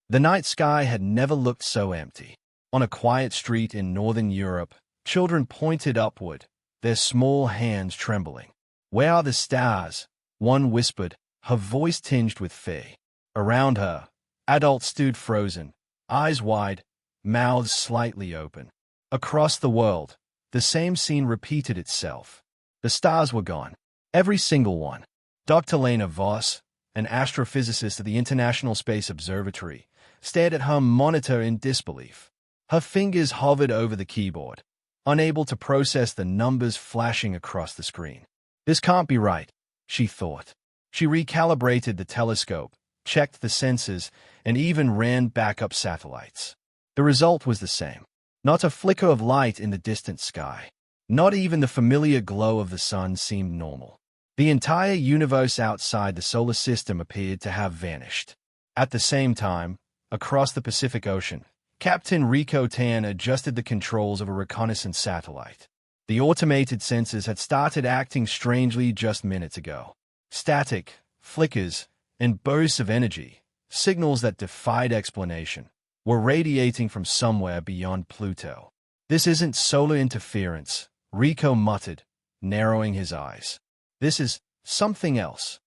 The night sky had never looked so empty. On a quiet street in northern Europe, children pointed upward, their small hands trembling. "Where are the stars?" one whispered, her voice tinged with fear. Around her, adults stood frozen, eyes wide, mouths slightly open. Across the world, the same scene repeated itself. The stars were gone. Every single one. Dr. Lena Voss, an astrophysicist at the International Space Observatory, stared at her monitor in disbelief. Her fingers hovered over the keyboard, unable to process the numbers flashing across the screen. "This can't be right," she thought. She recalibrated the telescope, checked the sensors, and even ran backup satellites. The result was the same. Not a flicker of light in the distant sky. Not even the familiar glow of the sun seemed normal. The entire universe outside the solar system appeared to have vanished. At the same time, across the Pacific Ocean, Captain Rico Tan adjusted the controls of a reconnaissance satellite. The automated sensors had started acting strangely just minutes ago. Static, flickers, and bursts of energy, signals that defied explanation, were radiating from somewhere beyond Pluto. "This isn't solar interference," Rico muttered, narrowing his eyes. "This is something else."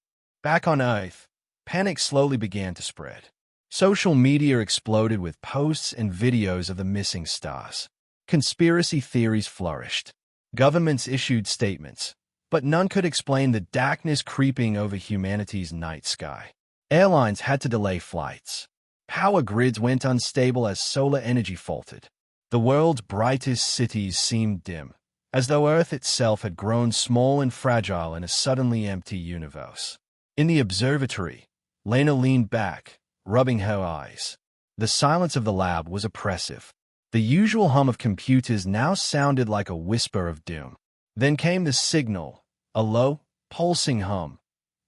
Back on Earth, panic slowly began to spread. Social media exploded with posts and videos of the missing stars. Conspiracy theories flourished. Governments issued statements, but none could explain the darkness creeping over humanity's night sky. Airlines had to delay flights. Power grids went unstable as solar energy faltered. The world's brightest cities seemed dim, as though Earth itself had grown small and fragile in a suddenly empty universe. In the observatory, Lena leaned back, rubbing her eyes. The silence of the lab was oppressive. The usual hum of computers now sounded like a whisper of doom. Then came the signal, a low, pulsing hum,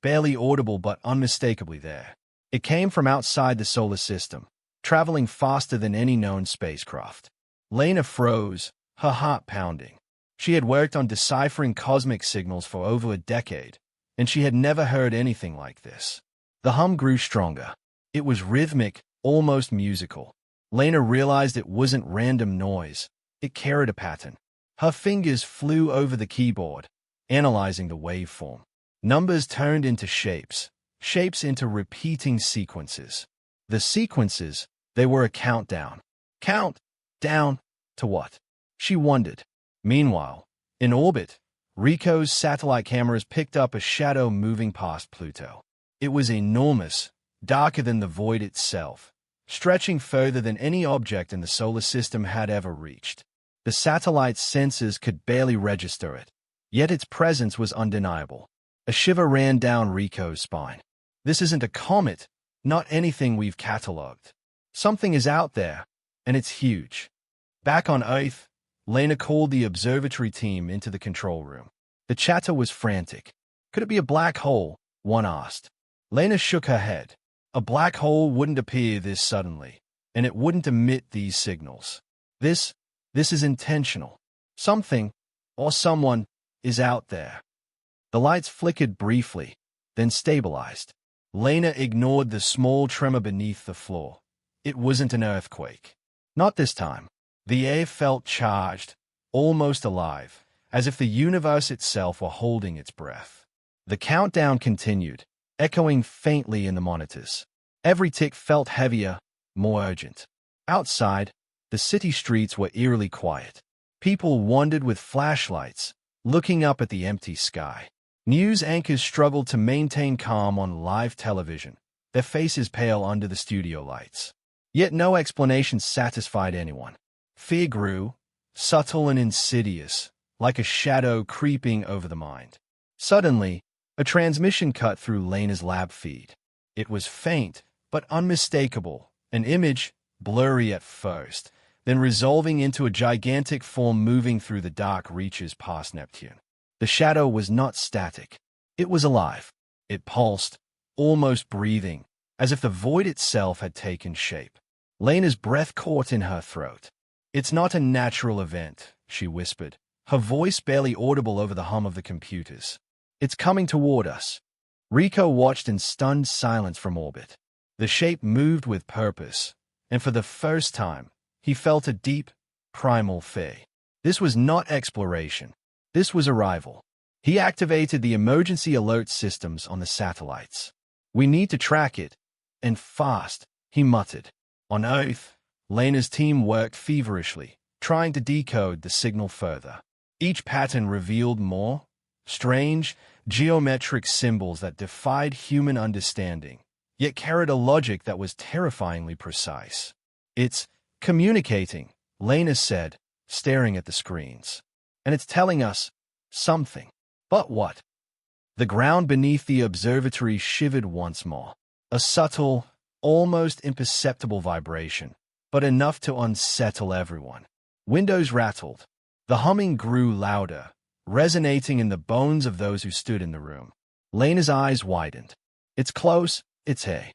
barely audible but unmistakably there. It came from outside the solar system, traveling faster than any known spacecraft. Lena froze, her heart pounding. She had worked on deciphering cosmic signals for over a decade, and she had never heard anything like this. The hum grew stronger. It was rhythmic, almost musical. Lena realized it wasn't random noise. It carried a pattern. Her fingers flew over the keyboard, analyzing the waveform. Numbers turned into shapes, shapes into repeating sequences. The sequences, they were a countdown. Count down to what? She wondered. Meanwhile, in orbit, Rico's satellite cameras picked up a shadow moving past Pluto. It was enormous, darker than the void itself, stretching further than any object in the solar system had ever reached. The satellite's sensors could barely register it, yet its presence was undeniable. A shiver ran down Rico's spine. This isn't a comet, not anything we've catalogued. Something is out there, and it's huge. Back on Earth, Lena called the observatory team into the control room. The chatter was frantic. "Could it be a black hole?" one asked. Lena shook her head. A black hole wouldn't appear this suddenly, and it wouldn't emit these signals. This is intentional. Something, or someone, is out there. The lights flickered briefly, then stabilized. Lena ignored the small tremor beneath the floor. It wasn't an earthquake. Not this time. The air felt charged, almost alive, as if the universe itself were holding its breath. The countdown continued, echoing faintly in the monitors. Every tick felt heavier, more urgent. Outside, the city streets were eerily quiet. People wandered with flashlights, looking up at the empty sky. News anchors struggled to maintain calm on live television, their faces pale under the studio lights. Yet no explanation satisfied anyone. Fear grew, subtle and insidious, like a shadow creeping over the mind. Suddenly, a transmission cut through Lena's lab feed. It was faint, but unmistakable, an image, blurry at first, then resolving into a gigantic form moving through the dark reaches past Neptune. The shadow was not static. It was alive. It pulsed, almost breathing, as if the void itself had taken shape. Lena's breath caught in her throat. "It's not a natural event," she whispered, her voice barely audible over the hum of the computers. "It's coming toward us." Rico watched in stunned silence from orbit. The shape moved with purpose, and for the first time, he felt a deep, primal fear. This was not exploration. This was arrival. He activated the emergency alert systems on the satellites. "We need to track it, and fast," he muttered. On Earth, Lena's team worked feverishly, trying to decode the signal further. Each pattern revealed more strange, geometric symbols that defied human understanding, yet carried a logic that was terrifyingly precise. "It's communicating," Lena said, staring at the screens. "And it's telling us something." But what? The ground beneath the observatory shivered once more. A subtle, almost imperceptible vibration, but enough to unsettle everyone. Windows rattled. The humming grew louder, resonating in the bones of those who stood in the room. Lena's eyes widened. "It's close, it's here."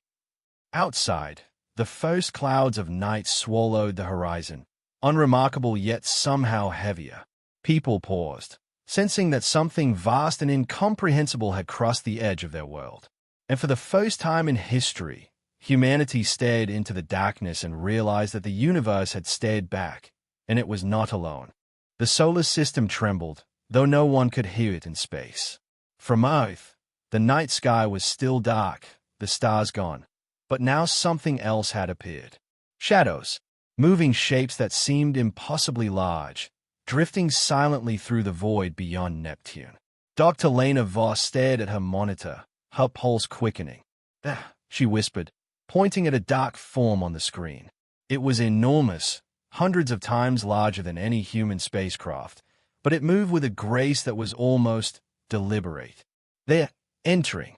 Outside, the first clouds of night swallowed the horizon, unremarkable yet somehow heavier. People paused, sensing that something vast and incomprehensible had crossed the edge of their world. And for the first time in history, humanity stared into the darkness and realized that the universe had stared back, and it was not alone. The solar system trembled, though no one could hear it in space. From Earth, the night sky was still dark, the stars gone. But now something else had appeared. Shadows, moving shapes that seemed impossibly large, drifting silently through the void beyond Neptune. Dr. Lena Voss stared at her monitor, her pulse quickening. "There," she whispered, pointing at a dark form on the screen. It was enormous, hundreds of times larger than any human spacecraft, but it moved with a grace that was almost deliberate. "They're entering."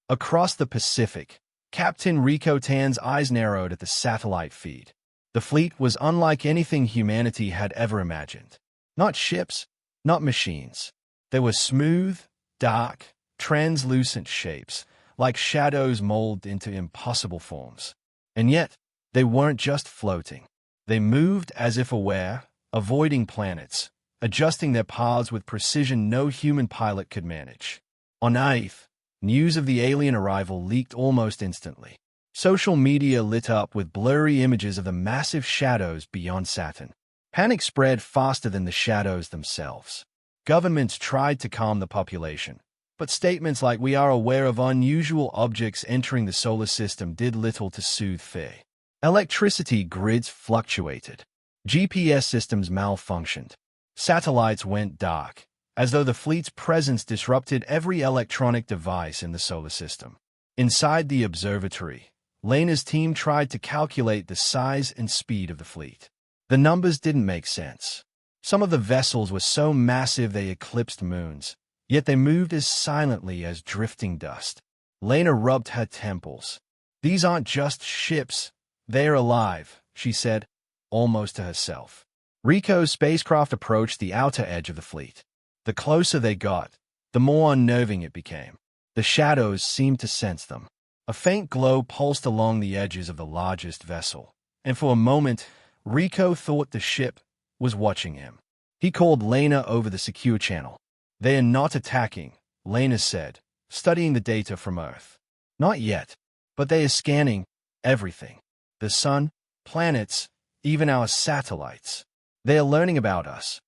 Across the Pacific, Captain Rico Tan's eyes narrowed at the satellite feed. The fleet was unlike anything humanity had ever imagined. Not ships, not machines. They were smooth, dark, translucent shapes, like shadows molded into impossible forms. And yet, they weren't just floating. They moved as if aware, avoiding planets, adjusting their paths with precision no human pilot could manage. On Earth, news of the alien arrival leaked almost instantly. Social media lit up with blurry images of the massive shadows beyond Saturn. Panic spread faster than the shadows themselves. Governments tried to calm the population, but statements like "we are aware of unusual objects entering the solar system" did little to soothe fear. Electricity grids fluctuated. GPS systems malfunctioned. Satellites went dark, as though the fleet's presence disrupted every electronic device in the solar system. Inside the observatory, Lena's team tried to calculate the size and speed of the fleet. The numbers didn't make sense. Some of the vessels were so massive they eclipsed moons, yet they moved as silently as drifting dust. Lena rubbed her temples. "These aren't just ships, they're alive," she said, almost to herself. Rico's spacecraft approached the outer edge of the fleet. The closer they got, the more unnerving it became. The shadows seemed to sense them. A faint glow pulsed along the edges of the largest vessel, and for a moment, Rico thought the ship was watching him. He called Lena over the secure channel. "They are not attacking," Lena said, studying the data from Earth. "Not yet, but they are scanning everything. The sun, planets, even our satellites. They are learning about us."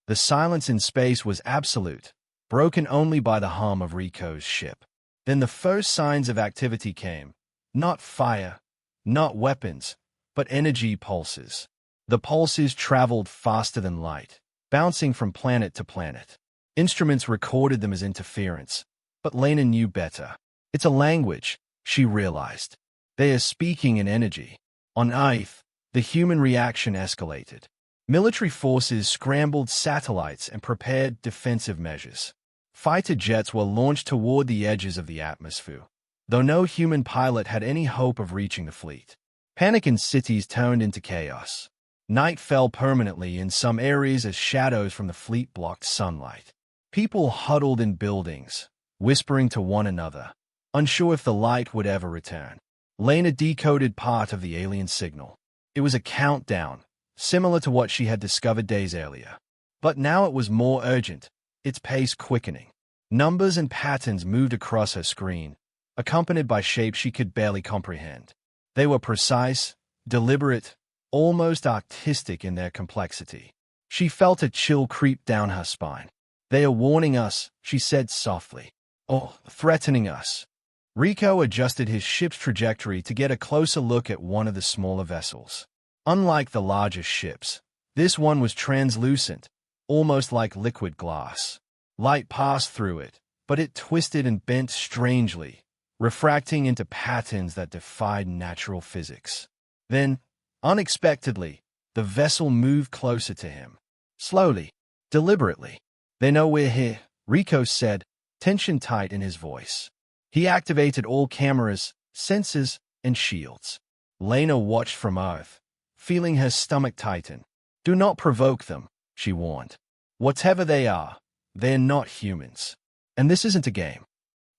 The silence in space was absolute, broken only by the hum of Rico's ship. Then the first signs of activity came. Not fire, not weapons, but energy pulses. The pulses traveled faster than light, bouncing from planet to planet. Instruments recorded them as interference, but Lena knew better. "It's a language," she realized. "They are speaking in energy." On Earth, the human reaction escalated. Military forces scrambled satellites and prepared defensive measures. Fighter jets were launched toward the edges of the atmosphere, though no human pilot had any hope of reaching the fleet. Panic in cities turned into chaos. Night fell permanently in some areas as shadows from the fleet blocked sunlight. People huddled in buildings, whispering to one another, unsure if the light would ever return. Lena decoded part of the alien signal. It was a countdown, similar to what she had discovered days earlier. But now it was more urgent, its pace quickening. Numbers and patterns moved across her screen, accompanied by shapes she could barely comprehend. They were precise, deliberate, almost artistic in their complexity. She felt a chill creep down her spine. "They are warning us," she said softly. "Or threatening us." Rico adjusted his ship's trajectory to get a closer look at one of the smaller vessels. Unlike the larger ships, this one was translucent, almost like liquid glass. Light passed through it, but it twisted and bent strangely, refracting into patterns that defied natural physics. Then, unexpectedly, the vessel moved closer to him. Slowly, deliberately. "They know we're here," Rico said, tension tight in his voice. He activated all cameras, sensors, and shields. Lena watched from Earth, feeling her stomach tighten. "Do not provoke them," she warned. "Whatever they are, they're not humans. And this isn't a game."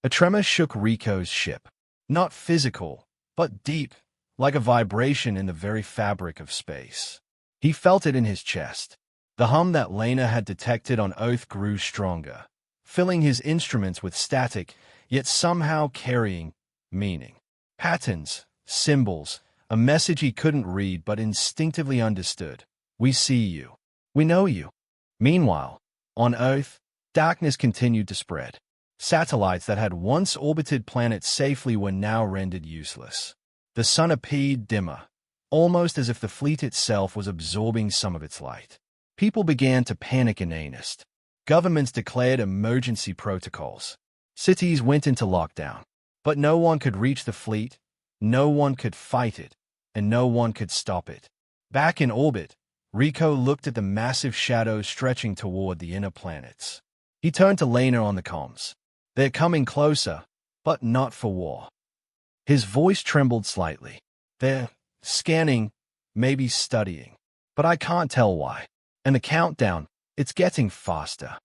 A tremor shook Rico's ship. Not physical, but deep, like a vibration in the very fabric of space. He felt it in his chest. The hum that Lena had detected on Earth grew stronger, filling his instruments with static, yet somehow carrying meaning. Patterns, symbols, a message he couldn't read but instinctively understood. "We see you. We know you." Meanwhile, on Earth, darkness continued to spread. Satellites that had once orbited planets safely were now rendered useless. The sun appeared dimmer, almost as if the fleet itself was absorbing some of its light. People began to panic in earnest. Governments declared emergency protocols. Cities went into lockdown. But no one could reach the fleet, no one could fight it, and no one could stop it. Back in orbit, Rico looked at the massive shadows stretching toward the inner planets. He turned to Lena on the comms. "They're coming closer, but not for war." His voice trembled slightly. "They're scanning, maybe studying. But I can't tell why. And the countdown, it's getting faster."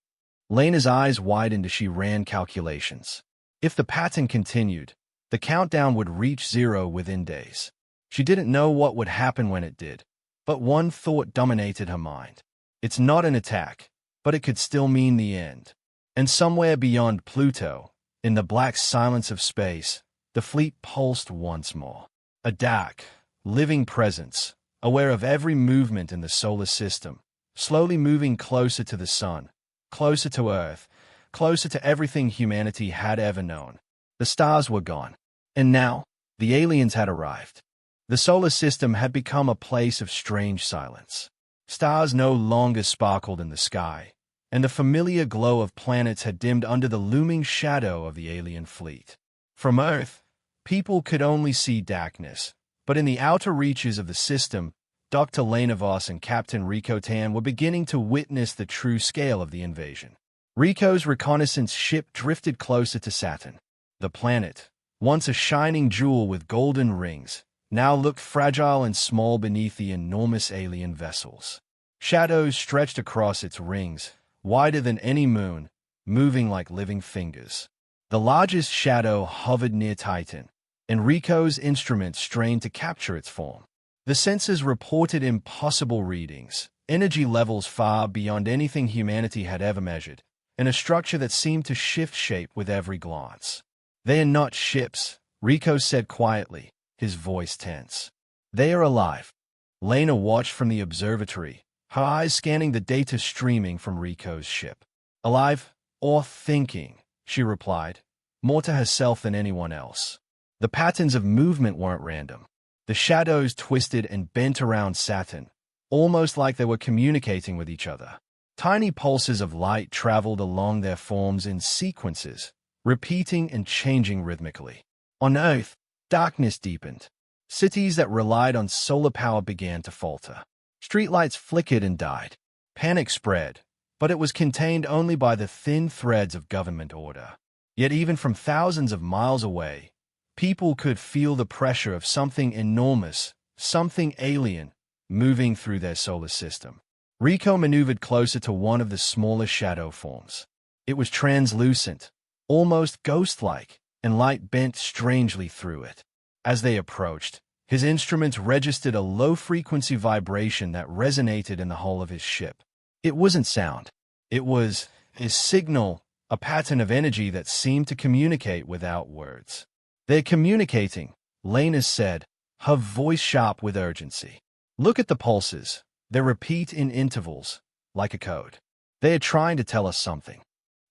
Lena's eyes widened as she ran calculations. If the pattern continued, the countdown would reach 0 within days. She didn't know what would happen when it did, but one thought dominated her mind. It's not an attack, but it could still mean the end. And somewhere beyond Pluto, in the black silence of space, the fleet pulsed once more. A dark, living presence, aware of every movement in the solar system, slowly moving closer to the sun, closer to Earth, closer to everything humanity had ever known. The stars were gone. And now, the aliens had arrived. The solar system had become a place of strange silence. Stars no longer sparkled in the sky, and the familiar glow of planets had dimmed under the looming shadow of the alien fleet. From Earth, people could only see darkness, but in the outer reaches of the system, Dr. Lena Voss and Captain Rico Tan were beginning to witness the true scale of the invasion. Rico's reconnaissance ship drifted closer to Saturn. The planet, once a shining jewel with golden rings, now looked fragile and small beneath the enormous alien vessels. Shadows stretched across its rings, wider than any moon, moving like living fingers. The largest shadow hovered near Titan, and Rico's instruments strained to capture its form. The sensors reported impossible readings, energy levels far beyond anything humanity had ever measured, and a structure that seemed to shift shape with every glance. "They are not ships," Rico said quietly, his voice tense. "They are alive." Lena watched from the observatory, her eyes scanning the data streaming from Rico's ship. "Alive, or thinking," she replied, more to herself than anyone else. The patterns of movement weren't random. The shadows twisted and bent around Saturn, almost like they were communicating with each other. Tiny pulses of light traveled along their forms in sequences, repeating and changing rhythmically. On Earth, darkness deepened. Cities that relied on solar power began to falter. Streetlights flickered and died. Panic spread, but it was contained only by the thin threads of government order. Yet even from thousands of miles away, people could feel the pressure of something enormous, something alien, moving through their solar system. Rico maneuvered closer to one of the smaller shadow forms. It was translucent, almost ghost-like, and light bent strangely through it. As they approached, his instruments registered a low-frequency vibration that resonated in the hull of his ship. It wasn't sound. It was a signal, a pattern of energy that seemed to communicate without words. They're communicating, Lena said, her voice sharp with urgency. Look at the pulses. They repeat in intervals, like a code. They are trying to tell us something.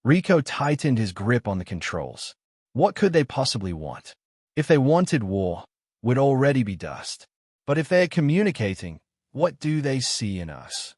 Rico tightened his grip on the controls. What could they possibly want? If they wanted war, we'd already be dust. But if they're communicating, what do they see in us?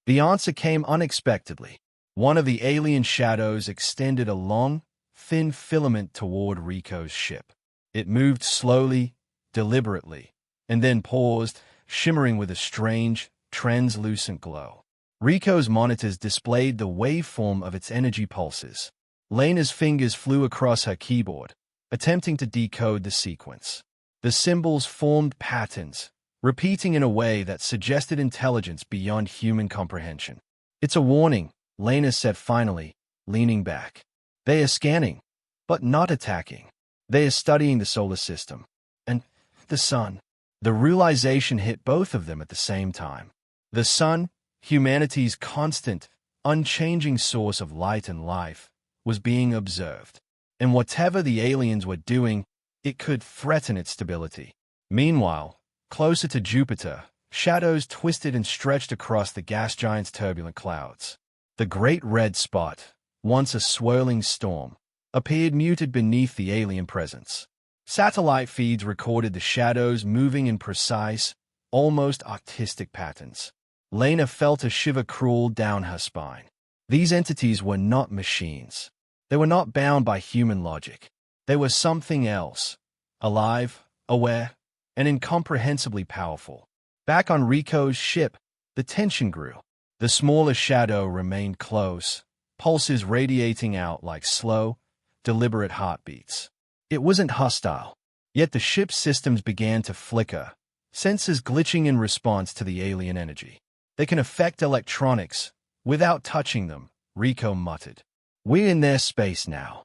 The answer came unexpectedly. One of the alien shadows extended a long, thin filament toward Rico's ship. It moved slowly, deliberately, and then paused, shimmering with a strange, translucent glow. Rico's monitors displayed the waveform of its energy pulses. Lena's fingers flew across her keyboard, attempting to decode the sequence. The symbols formed patterns, repeating in a way that suggested intelligence beyond human comprehension. It's a warning, Lena said finally, leaning back. They are scanning, but not attacking. They are studying the solar system. And the sun. The realization hit both of them at the same time. The sun, humanity's constant, unchanging source of light and life, was being observed. And whatever the aliens were doing, it could threaten its stability. Meanwhile, closer to Jupiter, shadows twisted and stretched across the gas giant's turbulent clouds. The great red spot, once a swirling storm, appeared muted beneath the alien presence. Satellite feeds recorded the shadows moving in precise, almost artistic patterns. Lena felt a shiver crawl down her spine. These entities were not machines. They were not bound by human logic. They were something else, alive, aware, and incomprehensibly powerful. Back on Rico's ship, the tension grew. The smaller shadow remained close, pulses radiating out like slow, deliberate heartbeats. It wasn't hostile, yet the ship's systems began to flicker, sensors glitching in response to the alien energy. They can affect electronics without touching them, Rico muttered. We're in their space now.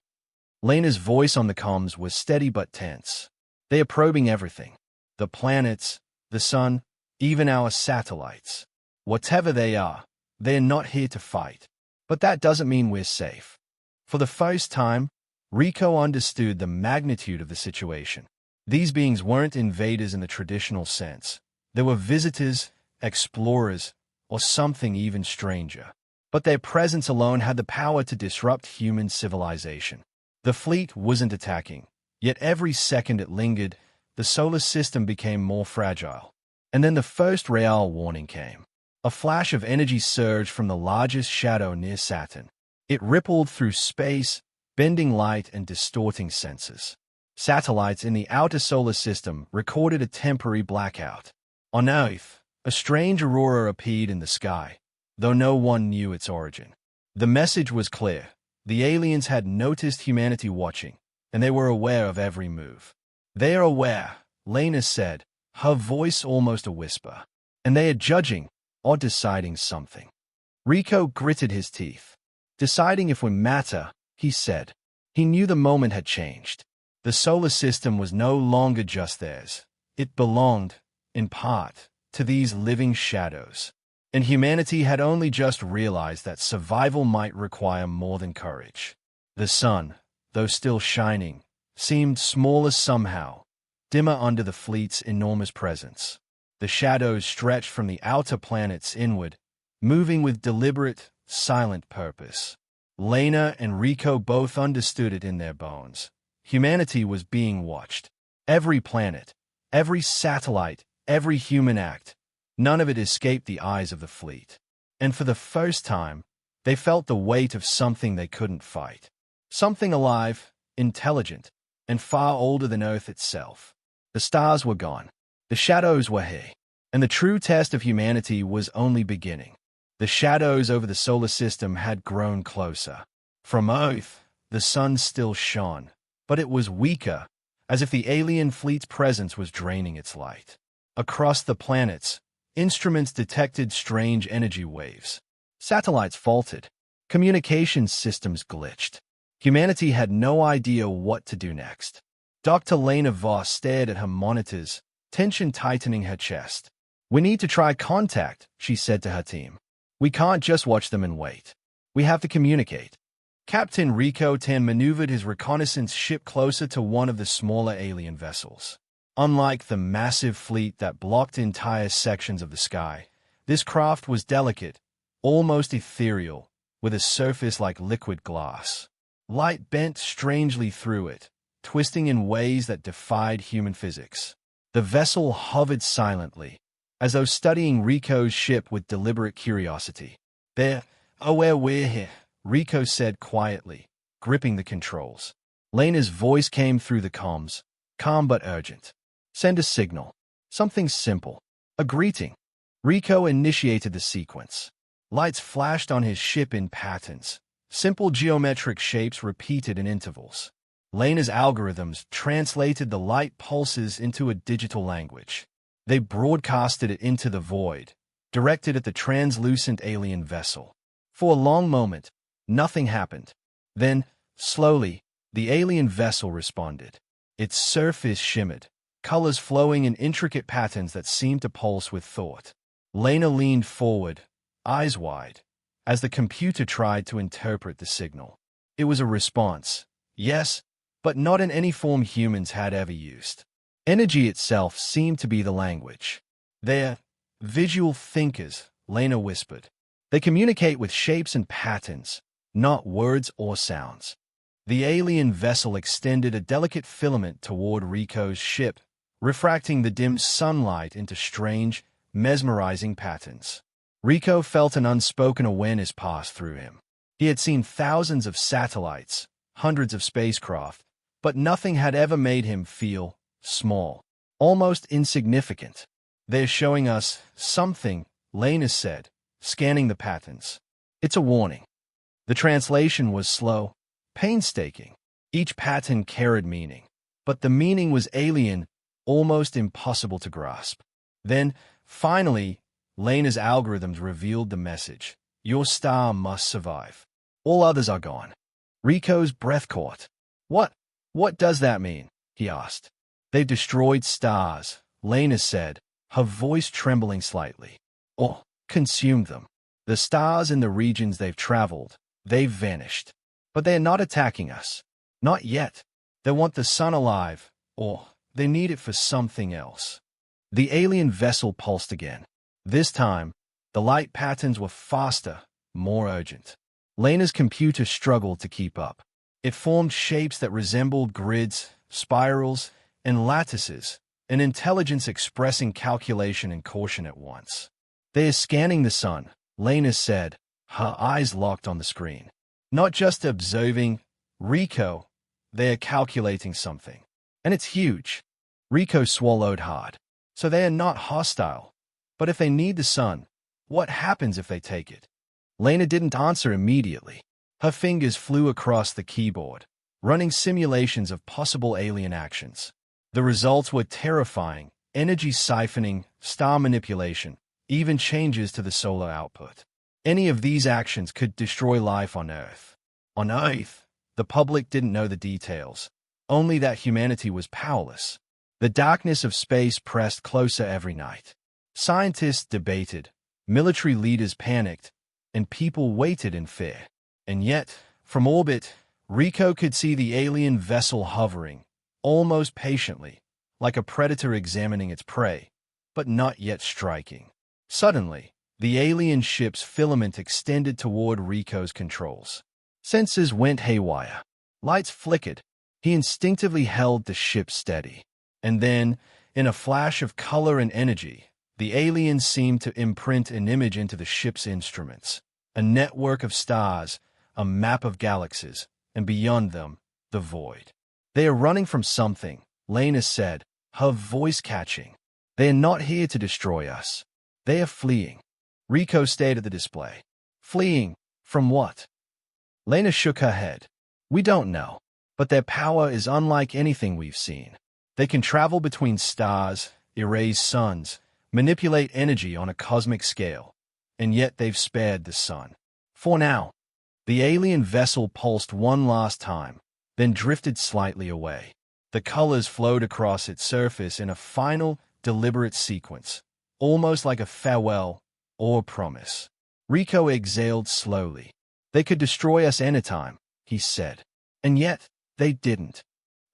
Lena's voice on the comms was steady but tense. They are probing everything. The planets, the sun, even our satellites. Whatever they are, they're not here to fight. But that doesn't mean we're safe. For the first time, Rico understood the magnitude of the situation. These beings weren't invaders in the traditional sense. They were visitors, explorers, or something even stranger. But their presence alone had the power to disrupt human civilization. The fleet wasn't attacking, yet every second it lingered, the solar system became more fragile. And then the first real warning came. A flash of energy surged from the largest shadow near Saturn. It rippled through space, bending light and distorting sensors. Satellites in the outer solar system recorded a temporary blackout. On Earth, a strange aurora appeared in the sky, though no one knew its origin. The message was clear. The aliens had noticed humanity watching, and they were aware of every move. They are aware, Lena said, her voice almost a whisper. And they are judging, or deciding something. Rico gritted his teeth. Deciding if we matter, he said. He knew the moment had changed. The solar system was no longer just theirs. It belonged, in part, to these living shadows. And humanity had only just realized that survival might require more than courage. The sun, though still shining, seemed smaller somehow, dimmer under the fleet's enormous presence. The shadows stretched from the outer planets inward, moving with deliberate, silent purpose. Lena and Rico both understood it in their bones. Humanity was being watched. Every planet, every satellite, every human act, none of it escaped the eyes of the fleet. And for the first time, they felt the weight of something they couldn't fight. Something alive, intelligent, and far older than Earth itself. The stars were gone. The shadows were here. And the true test of humanity was only beginning. The shadows over the solar system had grown closer. From Earth, the sun still shone, but it was weaker, as if the alien fleet's presence was draining its light. Across the planets, instruments detected strange energy waves. Satellites faltered. Communications systems glitched. Humanity had no idea what to do next. Dr. Lena Voss stared at her monitors, tension tightening her chest. We need to try contact, she said to her team. We can't just watch them and wait. We have to communicate. Captain Rico Tan maneuvered his reconnaissance ship closer to one of the smaller alien vessels. Unlike the massive fleet that blocked entire sections of the sky, this craft was delicate, almost ethereal, with a surface like liquid glass. Light bent strangely through it, twisting in ways that defied human physics. The vessel hovered silently, as though studying Rico's ship with deliberate curiosity. "There, we're here," Rico said quietly, gripping the controls. Lena's voice came through the comms, calm but urgent. "Send a signal. Something simple. A greeting." Rico initiated the sequence. Lights flashed on his ship in patterns, simple geometric shapes repeated in intervals. Lena's algorithms translated the light pulses into a digital language. They broadcasted it into the void, directed at the translucent alien vessel. For a long moment, nothing happened. Then, slowly, the alien vessel responded. Its surface shimmered, colors flowing in intricate patterns that seemed to pulse with thought. Lena leaned forward, eyes wide, as the computer tried to interpret the signal. It was a response, yes, but not in any form humans had ever used. Energy itself seemed to be the language. "They're visual thinkers," Lena whispered. "They communicate with shapes and patterns, not words or sounds." The alien vessel extended a delicate filament toward Rico's ship, refracting the dim sunlight into strange, mesmerizing patterns. Rico felt an unspoken awareness pass through him. He had seen thousands of satellites, hundreds of spacecraft, but nothing had ever made him feel small, almost insignificant. "They're showing us something," Lena said, scanning the patterns. "It's a warning." The translation was slow, painstaking. Each pattern carried meaning, but the meaning was alien, almost impossible to grasp. Then, finally, Lena's algorithms revealed the message. "Your star must survive. All others are gone." Rico's breath caught. What does that mean?" he asked. "They've destroyed stars," Lena said, her voice trembling slightly. "Or consumed them. The stars in the regions they've traveled, they've vanished. But they're not attacking us. Not yet. They want the sun alive, or they need it for something else." The alien vessel pulsed again. This time, the light patterns were faster, more urgent. Lena's computer struggled to keep up. It formed shapes that resembled grids, spirals, and lattices, an intelligence expressing calculation and caution at once. "They are scanning the sun," Lena said, her eyes locked on the screen. "Not just observing, Rico, they are calculating something. And it's huge." Rico swallowed hard. "So they are not hostile. But if they need the sun, what happens if they take it?" Lena didn't answer immediately. Her fingers flew across the keyboard, running simulations of possible alien actions. The results were terrifying: energy siphoning, star manipulation, even changes to the solar output. Any of these actions could destroy life on Earth. On Earth, the public didn't know the details, only that humanity was powerless. The darkness of space pressed closer every night. Scientists debated, military leaders panicked, and people waited in fear. And yet, from orbit, Rico could see the alien vessel hovering, almost patiently, like a predator examining its prey, but not yet striking. Suddenly, the alien ship's filament extended toward Rico's controls. Sensors went haywire. Lights flickered. He instinctively held the ship steady. And then, in a flash of color and energy, the alien seemed to imprint an image into the ship's instruments. A network of stars, a map of galaxies, and beyond them, the void. "They are running from something," Lena said, her voice catching. "They are not here to destroy us. They are fleeing." Rico stared at the display. "Fleeing? From what?" Lena shook her head. "We don't know, but their power is unlike anything we've seen. They can travel between stars, erase suns, manipulate energy on a cosmic scale, and yet they've spared the sun. For now." The alien vessel pulsed one last time, then drifted slightly away. The colors flowed across its surface in a final, deliberate sequence, almost like a farewell or promise. Rico exhaled slowly. "They could destroy us anytime," he said. And yet, they didn't.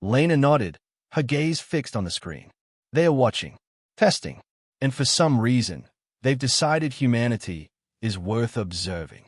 Lena nodded, her gaze fixed on the screen. They are watching, testing, and for some reason, they've decided humanity is worth observing.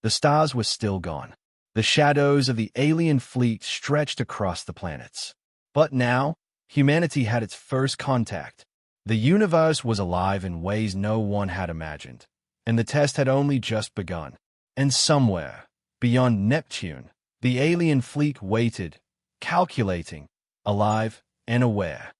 The stars were still gone. The shadows of the alien fleet stretched across the planets. But now, humanity had its first contact. The universe was alive in ways no one had imagined, and the test had only just begun. And somewhere, beyond Neptune, the alien fleet waited, calculating, alive and aware.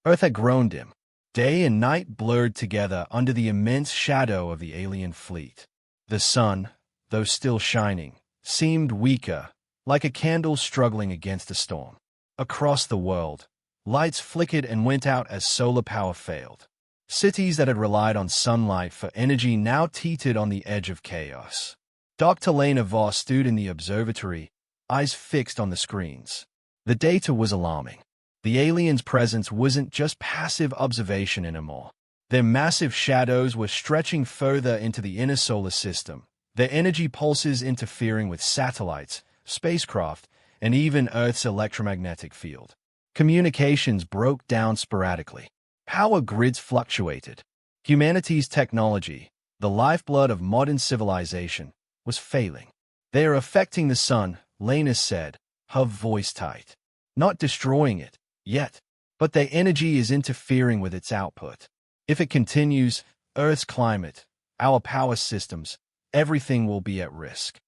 Earth had grown dim. Day and night blurred together under the immense shadow of the alien fleet. The sun, though still shining, seemed weaker, like a candle struggling against a storm. Across the world, lights flickered and went out as solar power failed. Cities that had relied on sunlight for energy now teetered on the edge of chaos. Dr. Lena Voss stood in the observatory, eyes fixed on the screens. The data was alarming. The aliens' presence wasn't just passive observation anymore. Their massive shadows were stretching further into the inner solar system, their energy pulses interfering with satellites, spacecraft, and even Earth's electromagnetic field. Communications broke down sporadically. Power grids fluctuated. Humanity's technology, the lifeblood of modern civilization, was failing. They are affecting the sun, Lena said, her voice tight. Not destroying it, yet, but their energy is interfering with its output. If it continues, Earth's climate, our power systems, everything will be at risk.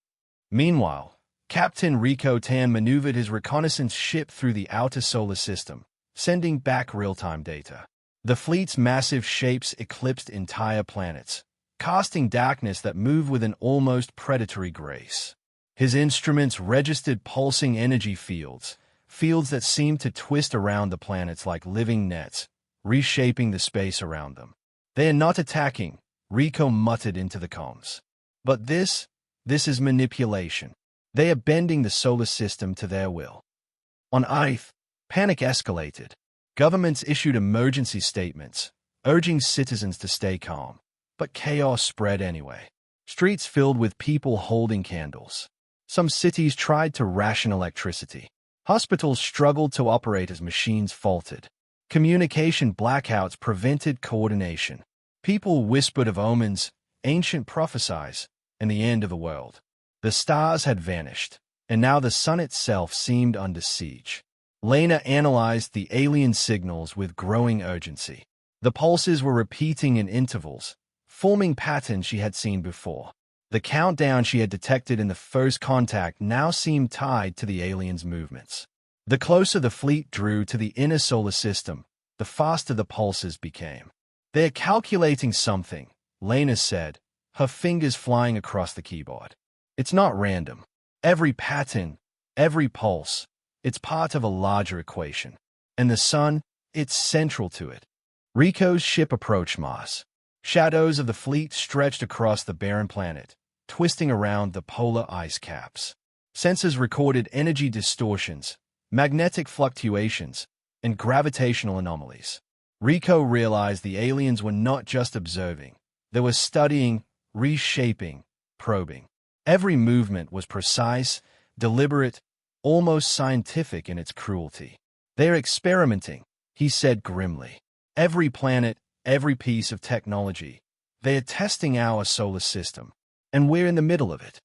Meanwhile, Captain Rico Tan maneuvered his reconnaissance ship through the outer solar system, sending back real-time data. The fleet's massive shapes eclipsed entire planets, casting darkness that moved with an almost predatory grace. His instruments registered pulsing energy fields that seemed to twist around the planets like living nets, reshaping the space around them. They are not attacking, Rico muttered into the comms. But this is manipulation. They are bending the solar system to their will. On Earth, panic escalated. Governments issued emergency statements, urging citizens to stay calm. But chaos spread anyway. Streets filled with people holding candles. Some cities tried to ration electricity. Hospitals struggled to operate as machines faltered. Communication blackouts prevented coordination. People whispered of omens, ancient prophecies, and the end of the world. The stars had vanished, and now the sun itself seemed under siege. Lena analyzed the alien signals with growing urgency. The pulses were repeating in intervals, forming patterns she had seen before. The countdown she had detected in the first contact now seemed tied to the aliens' movements. The closer the fleet drew to the inner solar system, the faster the pulses became. They're calculating something, Lena said, her fingers flying across the keyboard. It's not random. Every pattern, every pulse, it's part of a larger equation. And the sun, it's central to it. Rico's ship approached Mars. Shadows of the fleet stretched across the barren planet, twisting around the polar ice caps. Sensors recorded energy distortions, magnetic fluctuations, and gravitational anomalies. Rico realized the aliens were not just observing. They were studying, reshaping, probing. Every movement was precise, deliberate, almost scientific in its cruelty. They're experimenting, he said grimly. Every planet, every piece of technology. They are testing our solar system, and we're in the middle of it.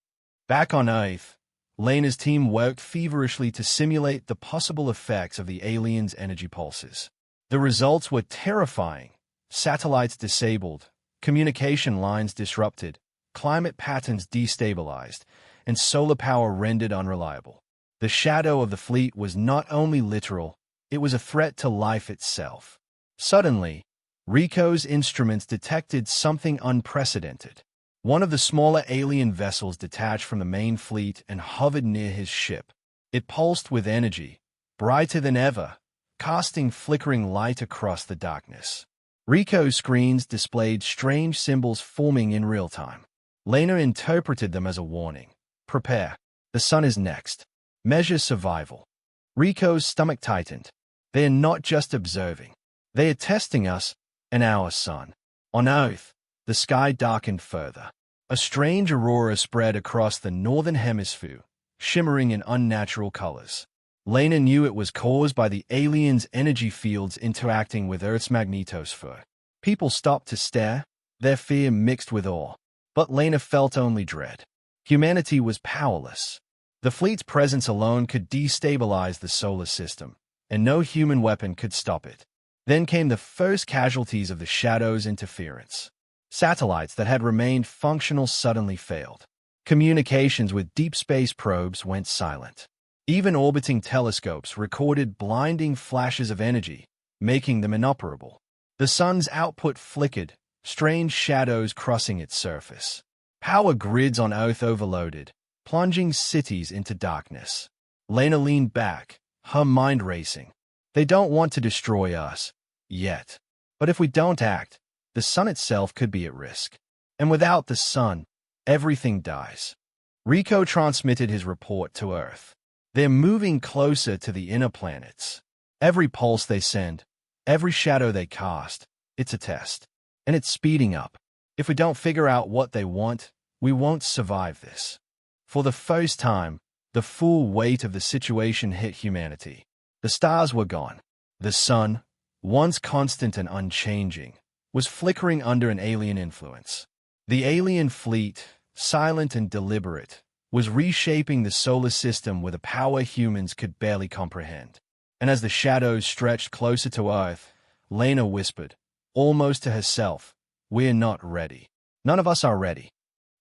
Back on Earth, Lena's team worked feverishly to simulate the possible effects of the aliens' energy pulses. The results were terrifying. Satellites disabled, communication lines disrupted, climate patterns destabilized, and solar power rendered unreliable. The shadow of the fleet was not only literal, it was a threat to life itself. Suddenly, Rico's instruments detected something unprecedented. One of the smaller alien vessels detached from the main fleet and hovered near his ship. It pulsed with energy, brighter than ever, casting flickering light across the darkness. Rico's screens displayed strange symbols forming in real time. Lena interpreted them as a warning. Prepare. The sun is next. Measure survival. Rico's stomach tightened. They are not just observing. They are testing us and our sun. On Earth, the sky darkened further. A strange aurora spread across the northern hemisphere, shimmering in unnatural colors. Lena knew it was caused by the aliens' energy fields interacting with Earth's magnetosphere. People stopped to stare, their fear mixed with awe. But Lena felt only dread. Humanity was powerless. The fleet's presence alone could destabilize the solar system, and no human weapon could stop it. Then came the first casualties of the Shadow's interference. Satellites that had remained functional suddenly failed. Communications with deep space probes went silent. Even orbiting telescopes recorded blinding flashes of energy, making them inoperable. The sun's output flickered, strange shadows crossing its surface. Power grids on Earth overloaded, plunging cities into darkness. Lena leaned back, her mind racing. They don't want to destroy us, yet. But if we don't act, the sun itself could be at risk. And without the sun, everything dies. Rico transmitted his report to Earth. They're moving closer to the inner planets. Every pulse they send, every shadow they cast, it's a test. And it's speeding up. If we don't figure out what they want, we won't survive this. For the first time, the full weight of the situation hit humanity. The stars were gone. The sun, once constant and unchanging, was flickering under an alien influence. The alien fleet, silent and deliberate, was reshaping the solar system with a power humans could barely comprehend. And as the shadows stretched closer to Earth, Lena whispered, almost to herself, "We're not ready. None of us are ready."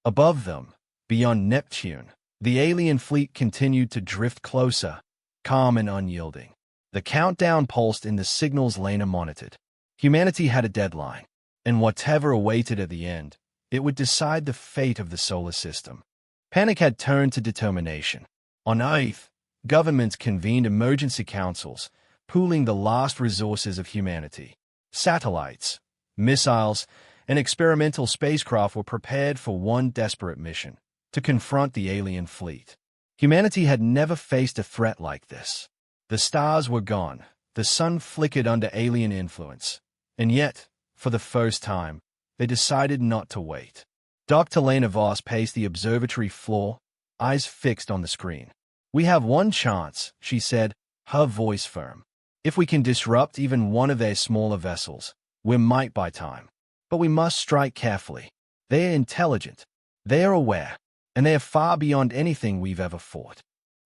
Above them, beyond Neptune, the alien fleet continued to drift closer, calm and unyielding. The countdown pulsed in the signals Lena monitored. Humanity had a deadline, and whatever awaited at the end, it would decide the fate of the solar system. Panic had turned to determination. On Earth, governments convened emergency councils, pooling the last resources of humanity. Satellites, missiles, and experimental spacecraft were prepared for one desperate mission: to confront the alien fleet. Humanity had never faced a threat like this. The stars were gone, the sun flickered under alien influence, and yet, for the first time, they decided not to wait. Dr. Lena Voss paced the observatory floor, eyes fixed on the screen. "We have one chance," she said, her voice firm. "If we can disrupt even one of their smaller vessels, we might buy time. But we must strike carefully. They are intelligent, they are aware, and they are far beyond anything we've ever fought."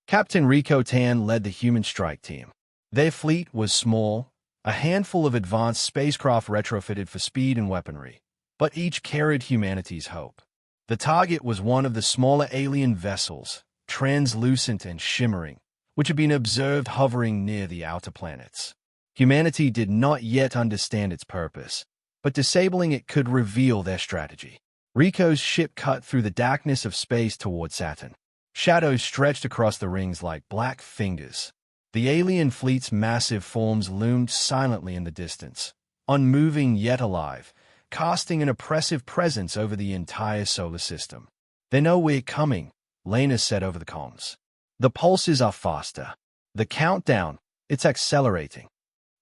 Captain Rico Tan led the human strike team. Their fleet was small, a handful of advanced spacecraft retrofitted for speed and weaponry, but each carried humanity's hope. The target was one of the smaller alien vessels, translucent and shimmering, which had been observed hovering near the outer planets. Humanity did not yet understand its purpose, but disabling it could reveal their strategy. Rico's ship cut through the darkness of space toward Saturn. Shadows stretched across the rings like black fingers. The alien fleet's massive forms loomed silently in the distance, unmoving yet alive, casting an oppressive presence over the entire solar system. "They know we're coming," Lena said over the comms. "The pulses are faster. The countdown, it's accelerating."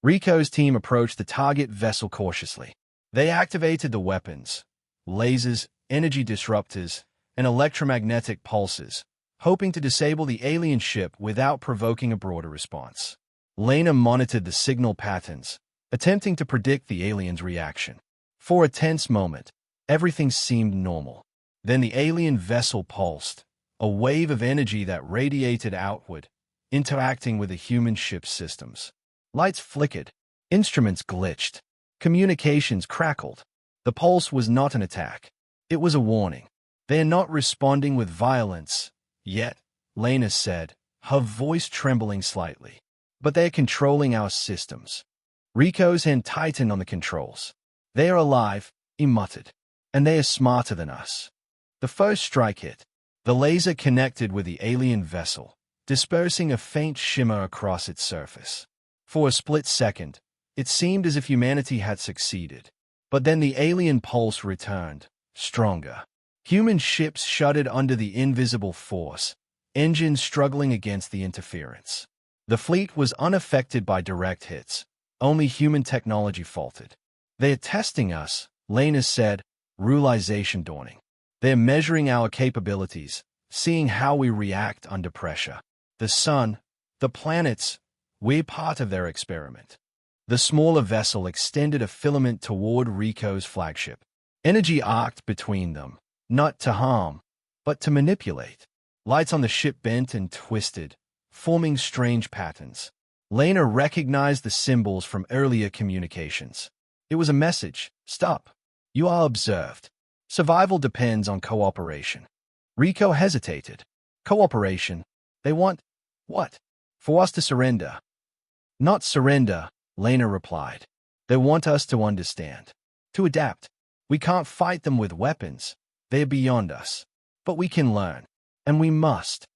Rico's team approached the target vessel cautiously. They activated the weapons, lasers, energy disruptors, and electromagnetic pulses, hoping to disable the alien ship without provoking a broader response. Lena monitored the signal patterns, attempting to predict the aliens' reaction. For a tense moment, everything seemed normal. Then the alien vessel pulsed, a wave of energy that radiated outward, interacting with the human ship's systems. Lights flickered, instruments glitched, communications crackled. The pulse was not an attack. It was a warning. "They are not responding with violence yet," Lena said, her voice trembling slightly. "But they are controlling our systems." Rico's hand tightened on the controls. "They are alive," he muttered, "and they are smarter than us." The first strike hit. The laser connected with the alien vessel, dispersing a faint shimmer across its surface. For a split second, it seemed as if humanity had succeeded. But then the alien pulse returned, stronger. Human ships shuddered under the invisible force, engines struggling against the interference. The fleet was unaffected by direct hits. Only human technology faltered. "They are testing us," Lena said, realization dawning. They're measuring our capabilities, seeing how we react under pressure. The sun, the planets, we're part of their experiment. The smaller vessel extended a filament toward Rico's flagship. Energy arced between them, not to harm, but to manipulate. Lights on the ship bent and twisted, forming strange patterns. Lena recognized the symbols from earlier communications. It was a message. Stop. You are observed. Survival depends on cooperation. Rico hesitated. Cooperation? They want what? For us to surrender. Not surrender, Lena replied. They want us to understand. To adapt. We can't fight them with weapons. They're beyond us. But we can learn. And we must.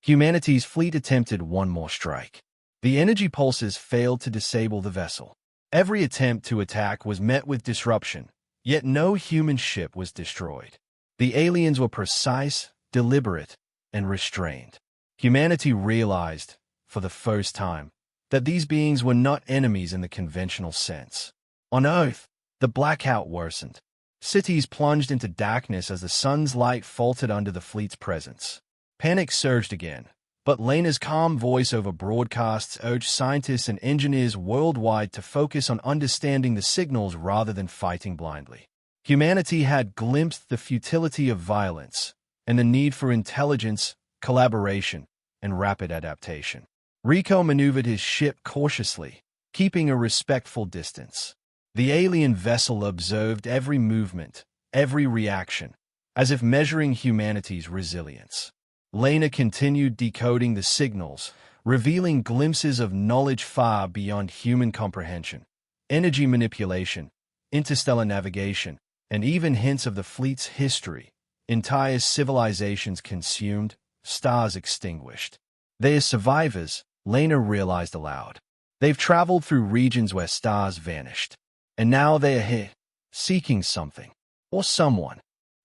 Humanity's fleet attempted one more strike. The energy pulses failed to disable the vessel. Every attempt to attack was met with disruption, yet no human ship was destroyed. The aliens were precise, deliberate, and restrained. Humanity realized, for the first time, that these beings were not enemies in the conventional sense. On Earth, the blackout worsened. Cities plunged into darkness as the sun's light faltered under the fleet's presence. Panic surged again, but Lena's calm voice over broadcasts urged scientists and engineers worldwide to focus on understanding the signals rather than fighting blindly. Humanity had glimpsed the futility of violence and the need for intelligence, collaboration, and rapid adaptation. Rico maneuvered his ship cautiously, keeping a respectful distance. The alien vessel observed every movement, every reaction, as if measuring humanity's resilience. Lena continued decoding the signals, revealing glimpses of knowledge far beyond human comprehension, energy manipulation, interstellar navigation, and even hints of the fleet's history. Entire civilizations consumed, stars extinguished. They are survivors, Lena realized aloud. They've traveled through regions where stars vanished. And now they are here, seeking something, or someone.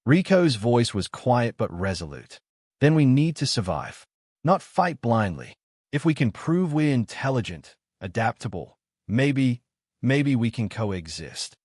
Rico's voice was quiet but resolute. Then we need to survive, not fight blindly. If we can prove we're intelligent, adaptable, maybe we can coexist.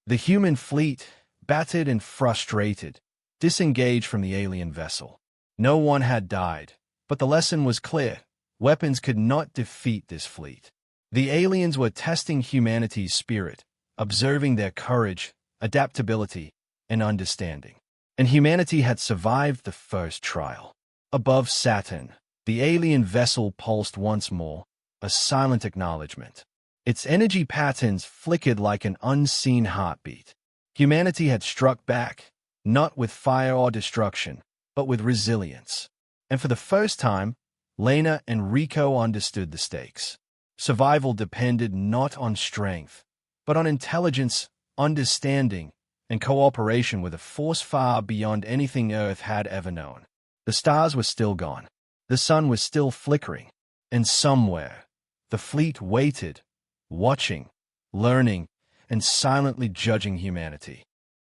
The human fleet, battered and frustrated, disengaged from the alien vessel. No one had died, but the lesson was clear. Weapons could not defeat this fleet. The aliens were testing humanity's spirit, observing their courage, adaptability, and understanding. And humanity had survived the first trial. Above Saturn, the alien vessel pulsed once more, a silent acknowledgement. Its energy patterns flickered like an unseen heartbeat. Humanity had struck back, not with fire or destruction, but with resilience. And for the first time, Lena and Rico understood the stakes. Survival depended not on strength, but on intelligence, understanding, and cooperation with a force far beyond anything Earth had ever known. The stars were still gone. The sun was still flickering. And somewhere, the fleet waited, watching, learning, and silently judging humanity.